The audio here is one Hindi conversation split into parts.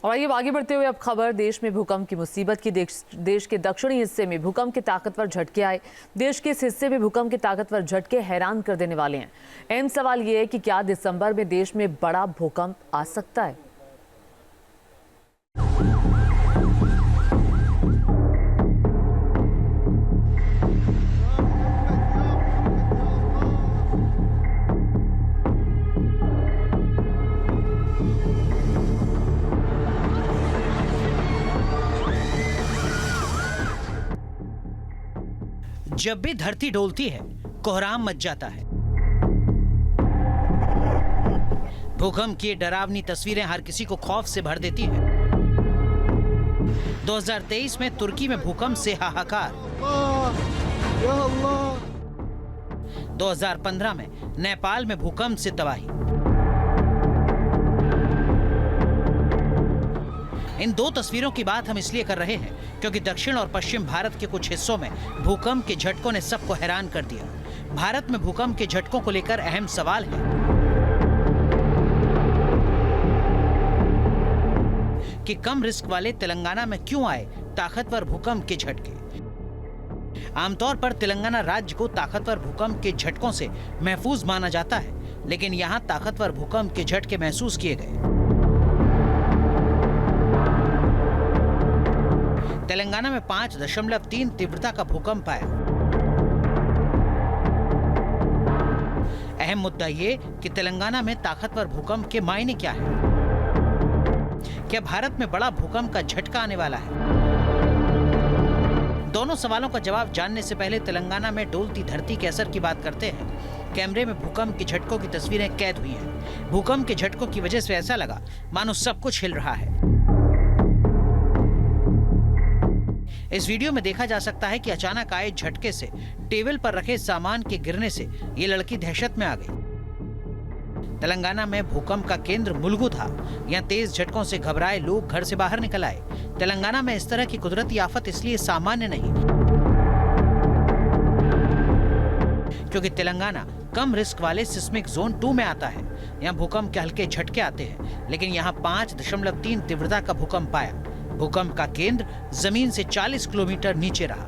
और आइए आगे बढ़ते हुए अब खबर देश में भूकंप की मुसीबत की। देश के दक्षिणी हिस्से में भूकंप के ताकतवर झटके आए। देश के इस हिस्से में भूकंप के ताकतवर झटके हैरान कर देने वाले हैं। अहम सवाल ये है कि क्या दिसंबर में देश में बड़ा भूकंप आ सकता है। जब भी धरती डोलती है, कोहराम मच जाता है। भूकंप की डरावनी तस्वीरें हर किसी को खौफ से भर देती हैं। 2023 में तुर्की में भूकंप से हाहाकार। 2015 में नेपाल में भूकंप से तबाही। इन दो तस्वीरों की बात हम इसलिए कर रहे हैं क्योंकि दक्षिण और पश्चिम भारत के कुछ हिस्सों में भूकंप के झटकों ने सबको हैरान कर दिया। भारत में भूकंप के झटकों को लेकर अहम सवाल है कि कम रिस्क वाले तेलंगाना में क्यों आए ताकतवर भूकंप के झटके। आमतौर पर तेलंगाना राज्य को ताकतवर भूकंप के झटकों से महफूज माना जाता है, लेकिन यहां ताकतवर भूकंप के झटके महसूस किए गए। तेलंगाना में 5.3 तीव्रता का भूकंप आया। अहम मुद्दा ये कि तेलंगाना में ताकतवर भूकंप के मायने क्या है। क्या भारत में बड़ा भूकंप का झटका आने वाला है? दोनों सवालों का जवाब जानने से पहले तेलंगाना में डोलती धरती के असर की बात करते हैं। कैमरे में भूकंप के झटकों की तस्वीरें कैद हुई हैं। भूकंप के झटकों की वजह से ऐसा लगा मानो सब कुछ हिल रहा है। इस वीडियो में देखा जा सकता है कि अचानक आए झटके से टेबल पर रखे सामान के गिरने से ये लड़की दहशत में आ गई। तेलंगाना में भूकंप का केंद्र मुलुगु था। यहाँ तेज झटकों से घबराए लोग घर से बाहर निकल आए। तेलंगाना में इस तरह की कुदरती आफत इसलिए सामान्य नहीं क्योंकि तेलंगाना कम रिस्क वाले सिस्मिक जोन 2 में आता है। यहाँ भूकंप के हल्के झटके आते हैं, लेकिन यहाँ 5.3 तीव्रता का भूकंप आया। भूकंप का केंद्र जमीन से 40 किलोमीटर नीचे रहा।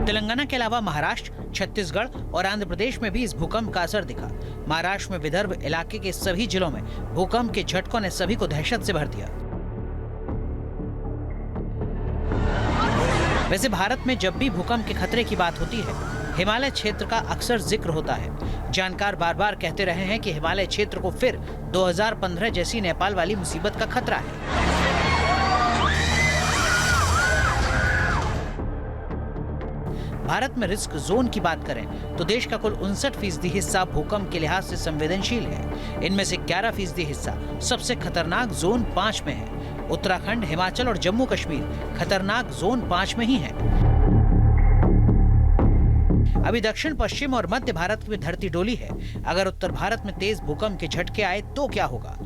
तेलंगाना के अलावा महाराष्ट्र, छत्तीसगढ़ और आंध्र प्रदेश में भी इस भूकंप का असर दिखा। महाराष्ट्र में विदर्भ इलाके के सभी जिलों में भूकंप के झटकों ने सभी को दहशत से भर दिया। वैसे भारत में जब भी भूकंप के खतरे की बात होती है, हिमालय क्षेत्र का अक्सर जिक्र होता है। जानकार बार बार कहते रहे हैं कि हिमालय क्षेत्र को फिर 2015 जैसी नेपाल वाली मुसीबत का खतरा है। भारत में रिस्क जोन की बात करें तो देश का कुल 59% हिस्सा भूकंप के लिहाज से संवेदनशील है। इनमें से 11% हिस्सा सबसे खतरनाक जोन 5 में है। उत्तराखंड, हिमाचल और जम्मू कश्मीर खतरनाक जोन 5 में ही है। अभी दक्षिण पश्चिम और मध्य भारत में धरती डोली है। अगर उत्तर भारत में तेज भूकंप के झटके आए तो क्या होगा?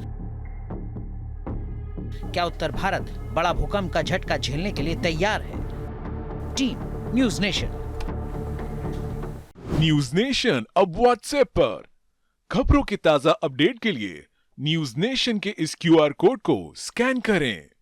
क्या उत्तर भारत बड़ा भूकंप का झटका झेलने के लिए तैयार है? Team news nation. News nation अब व्हाट्सएप पर खबरों की ताजा अपडेट के लिए न्यूज नेशन के इस QR कोड को स्कैन करें।